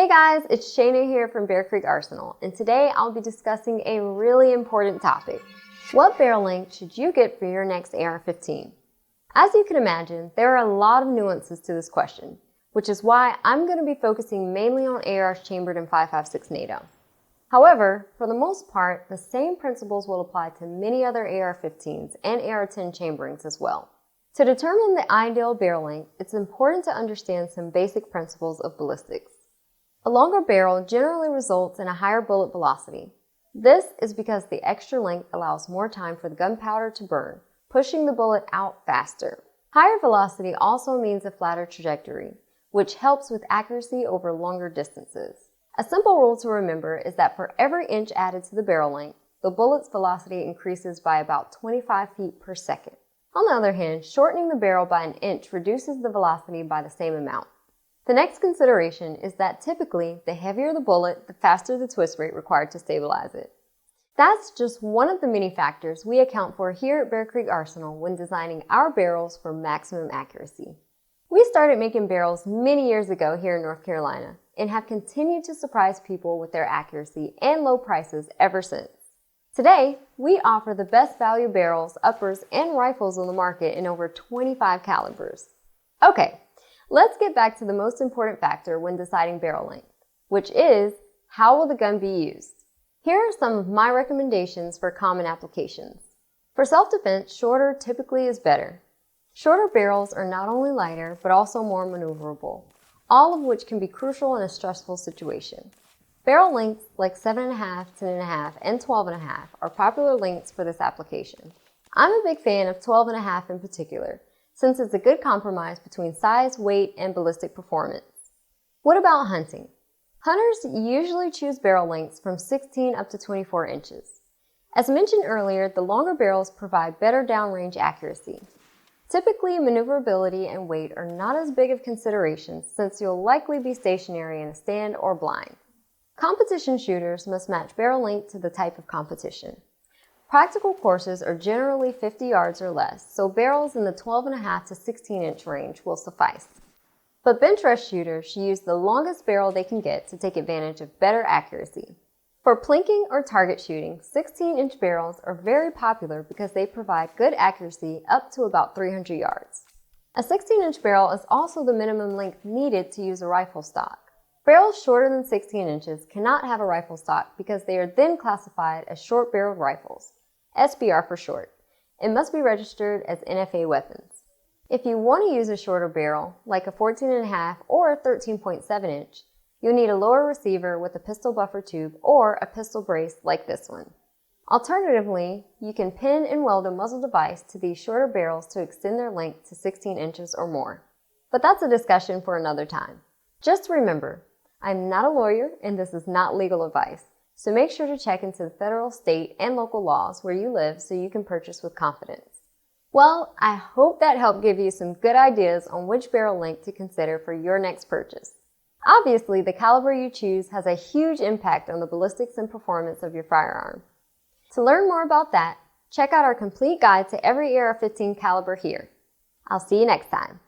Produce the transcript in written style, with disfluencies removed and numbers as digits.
Hey guys, it's Shayna here from Bear Creek Arsenal, and today I'll be discussing a really important topic. What barrel length should you get for your next AR-15? As you can imagine, there are a lot of nuances to this question, which is why I'm going to be focusing mainly on ARs chambered in 5.56 NATO. However, for the most part, the same principles will apply to many other AR-15s and AR-10 chamberings as well. To determine the ideal barrel length, it's important to understand some basic principles of ballistics. A longer barrel generally results in a higher bullet velocity. This is because the extra length allows more time for the gunpowder to burn, pushing the bullet out faster. Higher velocity also means a flatter trajectory, which helps with accuracy over longer distances. A simple rule to remember is that for every inch added to the barrel length, the bullet's velocity increases by about 25 feet per second. On the other hand, shortening the barrel by an inch reduces the velocity by the same amount. The next consideration is that typically, the heavier the bullet, the faster the twist rate required to stabilize it. That's just one of the many factors we account for here at Bear Creek Arsenal when designing our barrels for maximum accuracy. We started making barrels many years ago here in North Carolina and have continued to surprise people with their accuracy and low prices ever since. Today, we offer the best value barrels, uppers, and rifles on the market in over 25 calibers. Okay. Let's get back to the most important factor when deciding barrel length, which is, how will the gun be used? Here are some of my recommendations for common applications. For self-defense, shorter typically is better. Shorter barrels are not only lighter, but also more maneuverable, all of which can be crucial in a stressful situation. Barrel lengths like 7.5, 10.5, and 12.5 are popular lengths for this application. I'm a big fan of 12.5 in particular, since it's a good compromise between size, weight, and ballistic performance. What about hunting? Hunters usually choose barrel lengths from 16 up to 24 inches. As mentioned earlier, the longer barrels provide better downrange accuracy. Typically, maneuverability and weight are not as big of considerations since you'll likely be stationary in a stand or blind. Competition shooters must match barrel length to the type of competition. Practical courses are generally 50 yards or less, so barrels in the 12.5 to 16-inch range will suffice. But bench rush shooters should use the longest barrel they can get to take advantage of better accuracy. For plinking or target shooting, 16-inch barrels are very popular because they provide good accuracy up to about 300 yards. A 16-inch barrel is also the minimum length needed to use a rifle stock. Barrels shorter than 16 inches cannot have a rifle stock because they are then classified as short-barreled rifles. SBR for short. It must be registered as NFA weapons. If you want to use a shorter barrel, like a 14.5 or 13.7 inch, you'll need a lower receiver with a pistol buffer tube or a pistol brace like this one. Alternatively, you can pin and weld a muzzle device to these shorter barrels to extend their length to 16 inches or more. But that's a discussion for another time. Just remember, I'm not a lawyer and this is not legal advice. So make sure to check into the federal, state, and local laws where you live so you can purchase with confidence. Well, I hope that helped give you some good ideas on which barrel length to consider for your next purchase. Obviously, the caliber you choose has a huge impact on the ballistics and performance of your firearm. To learn more about that, check out our complete guide to every AR-15 caliber here. I'll see you next time.